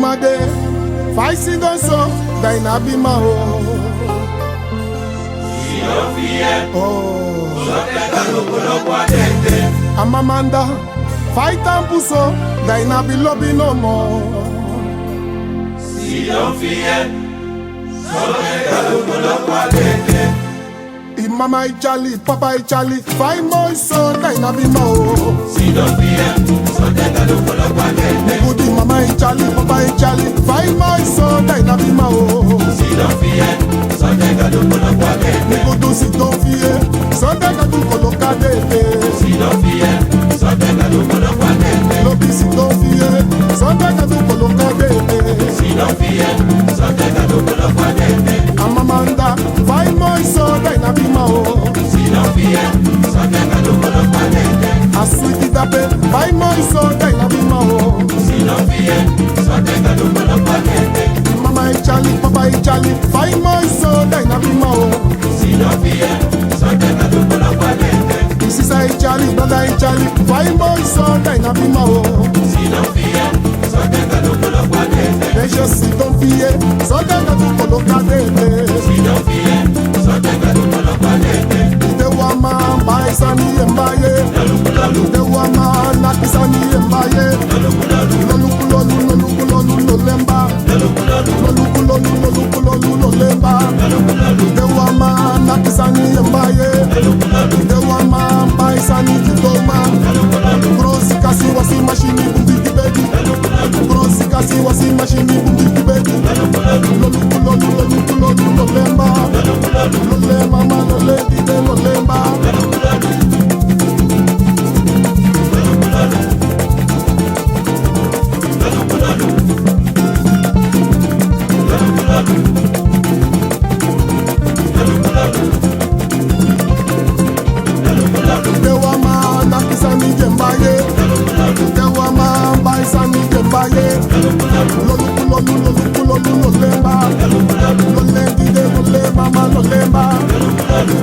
Made, Faisi don so, Daina Bima o. Amamanda, fight and puso, Daina Bilobi no more. Mama Ijali, Papa Ijali, fight more so, Daina Bima o. Mugudi Mama Ijali, Papa Ijali, fight more so, Daina Bima o. Migudu si don fie, so Daina du koloka dete. Lobi si don fie, so Daina du koloka dete. Amamanda, fight more so, Daina Bima o. Aswiti dape, fight more so, Daina Bima o. Mama Ijali, Papa Ijali, fight more so, Daina Bima o. Sister Ijali, Brother Ijali, fight more so, Daina Bima o. Deje si don fie, so Daina du koloka dete. The woman buys and he embaye. The woman nakis and he embaye. Lolukulolu lemba. Lolukulolu lemba. The woman nakis and he embaye. The woman buys and he toma. Grosi kasi wasi machine bundi baby. Grosi kasi wasi machine bundi baby. Lolukulolu lemba. Lole mama lole dide lolemba. Dewa man nakisani jembaye. Dewa man baisani jembaye. Lolukulolu lolemba. Lole dide lole mama lolemba.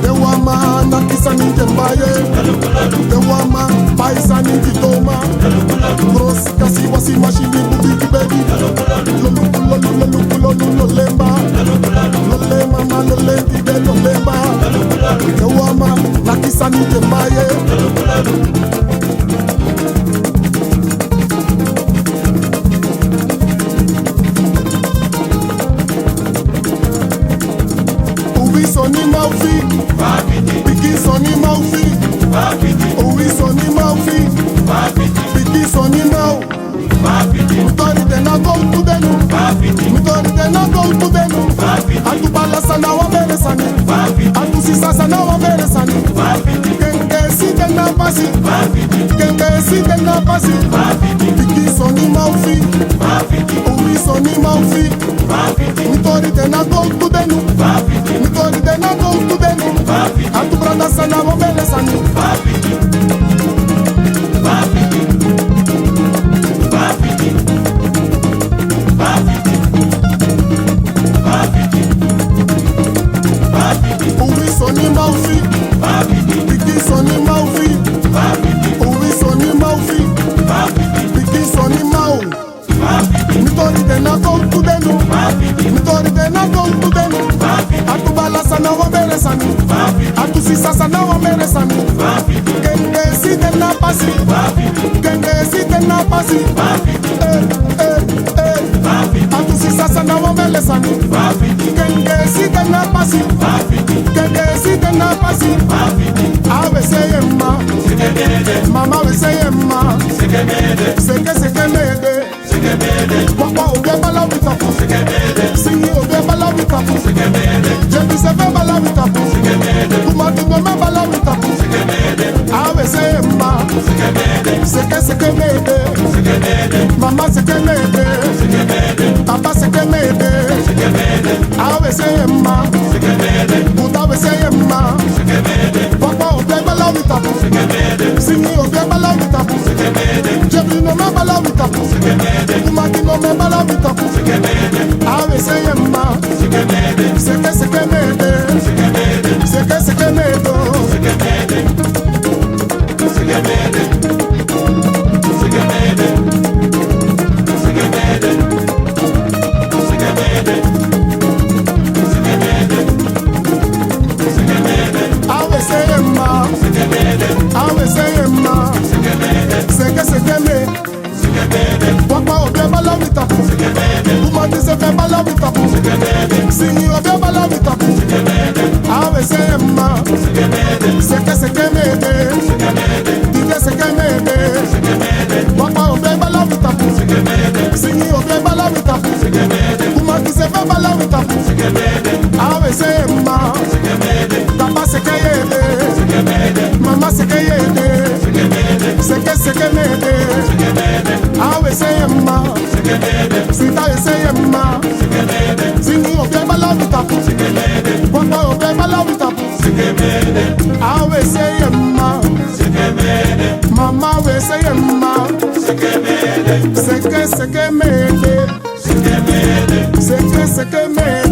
Dewa man nakisani jembaye. Dewa man baisani jitoma. Gross kasi wasi machine bubi baby. Lolukulolu lolemba. Lole mama lole dide lolemba. Dewa man nakisani jembaye. Uwi soni maufi, Biki soni maufi, Uwi soni maufi, Biki soni mau. Mitori tena go to denu, Mitori tena go to denu. Atu balasa na wa mere sani, Atu sisasa na wa mere sani. Kenge si tena pasi, Kenge si tena pasi. Biki soni maufi, Uwi soni maufi, Mitori tena go to denu, Mitori tena go to denu. Atu balasa na wa mere sani. Uwi soni maufi, Biki soni maufi, Uwi soni maufi, Biki soni mau. Mitori tena go to denu, Mitori tena go to denu. Atu balasa na wa mere sani, Atu sisasa na wa mere sani. Kenge si tena pasi, Kenge si tena pasi. Atu sisasa na wa mere sani. Kenge si tena pasi, Kenge si tena pasi. Awe seye ma, Mama we seye ma. Seke mede. Papa oge bala witapu. Singi oge bala witapu. Jebi sebe bala witapu. Kumati ngome bala witapu. Awe seye ma, seke mede. Mama seke mede. Papa seke mede. Awe seye ma, Buda we seye ma. Papa oge bala witapu. Singi oge bala witapu. Jebi ngome bala witapu. Kumati ngome bala witapu. Awe seye ma, seke mede. Seke mede. Seke mede. say ma, seke me. Papa obia bala witapu, woman is a bala witapu, sing you obia bala witapu. I say ma, seke me, dide seke me. Papa obia bala witapu, sing you obia bala witapu, woman is a bala witapu. I say ma, papa seke ye, mama seke ye, seke me. I say ma, sita say ma, sing you obia bala witapu, papa obia bala witapu. I say ma, mama we say ma, seke me, seke me.